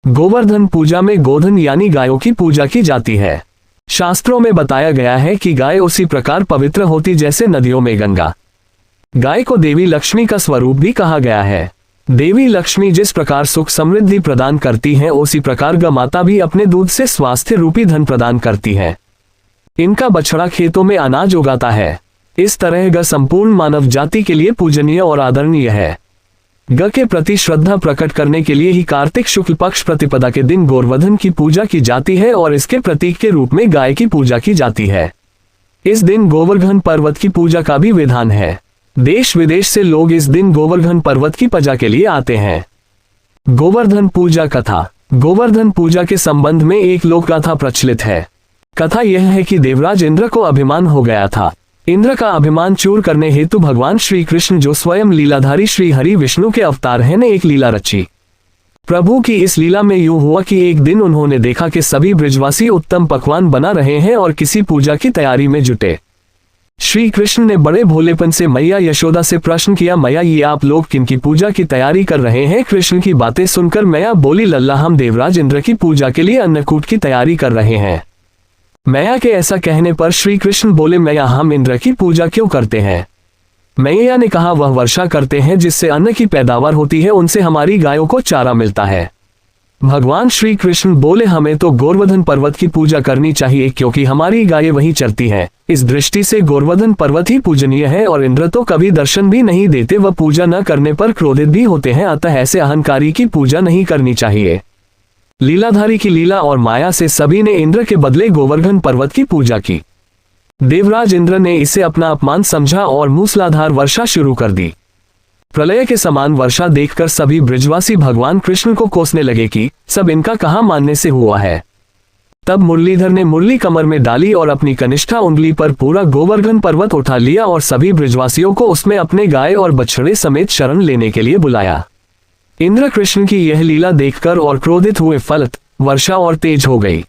गोवर्धन पूजा में गोधन यानी गायों की पूजा की जाती है। शास्त्रों में बताया गया है कि गाय उसी प्रकार पवित्र होती जैसे नदियों में गंगा। गाय को देवी लक्ष्मी का स्वरूप भी कहा गया है। देवी लक्ष्मी जिस प्रकार सुख समृद्धि प्रदान करती हैं, उसी प्रकार गौ माता भी अपने दूध से स्वास्थ्य रूपी धन प्रदान करती है। इनका बछड़ा खेतों में अनाज उगाता है। इस तरह गौ संपूर्ण मानव जाति के लिए पूजनीय और आदरणीय है। गौ के प्रति श्रद्धा प्रकट करने के लिए ही कार्तिक शुक्ल पक्ष प्रतिपदा के दिन गोवर्धन की पूजा की जाती है और इसके प्रतीक के रूप में गाय की पूजा की जाती है। इस दिन गोवर्धन पर्वत की पूजा का भी विधान है। देश विदेश से लोग इस दिन गोवर्धन पर्वत की पूजा के लिए आते हैं। गोवर्धन पूजा कथा। गोवर्धन पूजा के संबंध में एक लोक कथा प्रचलित है। कथा यह है कि देवराज इंद्र को अभिमान हो गया था। इंद्र का अभिमान चूर करने हेतु भगवान श्री कृष्ण, जो स्वयं लीलाधारी श्री हरि विष्णु के अवतार हैं, ने एक लीला रची। प्रभु की इस लीला में यूं हुआ कि एक दिन उन्होंने देखा कि सभी ब्रजवासी उत्तम पकवान बना रहे हैं और किसी पूजा की तैयारी में जुटे। श्री कृष्ण ने बड़े भोलेपन से मैया यशोदा से प्रश्न किया, मैया ये आप लोग किनकी पूजा की तैयारी कर रहे हैं? कृष्ण की बातें सुनकर मैया बोली, लल्ला हम देवराज इंद्र की पूजा के लिए अन्नकूट की तैयारी कर रहे हैं। मैया के ऐसा कहने पर श्री कृष्ण बोले, मैया हम इंद्र की पूजा क्यों करते हैं? मैया ने कहा, वह वर्षा करते हैं जिससे अन्न की पैदावार होती है, उनसे हमारी गायों को चारा मिलता है। भगवान श्री कृष्ण बोले, हमें तो गोवर्धन पर्वत की पूजा करनी चाहिए क्योंकि हमारी गायें वहीं चरती हैं। इस दृष्टि से गोवर्धन पर्वत ही पूजनीय है और इंद्र तो कभी दर्शन भी नहीं देते, वह पूजा न करने पर क्रोधित भी होते हैं, अतः ऐसे अहंकारी की पूजा नहीं करनी चाहिए। लीलाधारी की लीला और माया से सभी ने इंद्र के बदले गोवर्धन पर्वत की पूजा की। देवराज इंद्र ने इसे अपना अपमान समझा और मूसलाधार वर्षा शुरू कर दी। प्रलय के समान वर्षा देखकर सभी ब्रजवासी भगवान कृष्ण को कोसने लगे कि सब इनका कहाँ मानने से हुआ है। तब मुरलीधर ने मुरली कमर में डाली और अपनी कनिष्ठा उंगली पर पूरा गोवर्धन पर्वत उठा लिया और सभी ब्रजवासियों को उसमें अपने गाय और बछड़े समेत शरण लेने के लिए बुलाया। इंद्र कृष्ण की यह लीला देखकर और क्रोधित हुए, फलत वर्षा और तेज हो गई।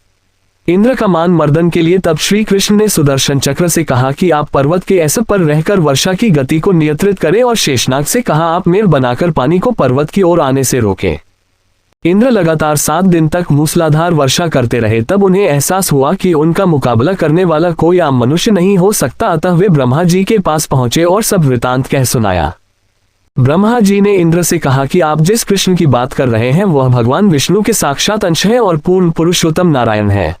इंद्र का मान मर्दन के लिए तब श्री कृष्ण ने सुदर्शन चक्र से कहा कि आप पर्वत के ऐसे पर रहकर वर्षा की गति को नियंत्रित करें और शेषनाग से कहा आप मेल बनाकर पानी को पर्वत की ओर आने से रोकें। इंद्र लगातार 7 दिन तक मूसलाधार वर्षा करते रहे। तब उन्हें एहसास हुआ कि उनका मुकाबला करने वाला कोई आम मनुष्य नहीं हो सकता, अतः वे ब्रह्मा जी के पास पहुंचे और सब वृतांत कह सुनाया। ब्रह्मा जी ने इंद्र से कहा कि आप जिस कृष्ण की बात कर रहे हैं वह भगवान विष्णु के साक्षात अंश है और पूर्ण पुरुषोत्तम नारायण है।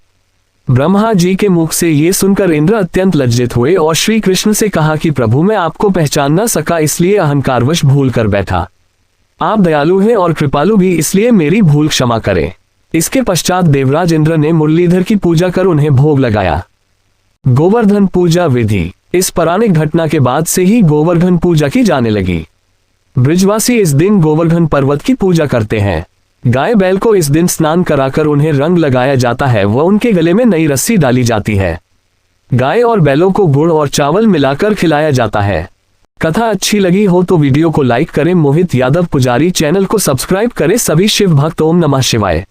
ब्रह्मा जी के मुख से ये सुनकर इंद्र अत्यंत लज्जित हुए और श्री कृष्ण से कहा कि प्रभु मैं आपको पहचान न सका, इसलिए अहंकारवश भूल कर बैठा। आप दयालु हैं और कृपालु भी, इसलिए मेरी भूल क्षमा करें। इसके पश्चात देवराज इंद्र ने मुरलीधर की पूजा कर उन्हें भोग लगाया। गोवर्धन पूजा विधि। इस पौराणिक घटना के बाद से ही गोवर्धन पूजा की जाने लगी। ब्रजवासी इस दिन गोवर्धन पर्वत की पूजा करते हैं। गाय बैल को इस दिन स्नान कराकर उन्हें रंग लगाया जाता है व उनके गले में नई रस्सी डाली जाती है। गाय और बैलों को गुड़ और चावल मिलाकर खिलाया जाता है। कथा अच्छी लगी हो तो वीडियो को लाइक करें। मोहित यादव पुजारी चैनल को सब्सक्राइब करें। सभी शिव भक्त ओम नमः शिवाय।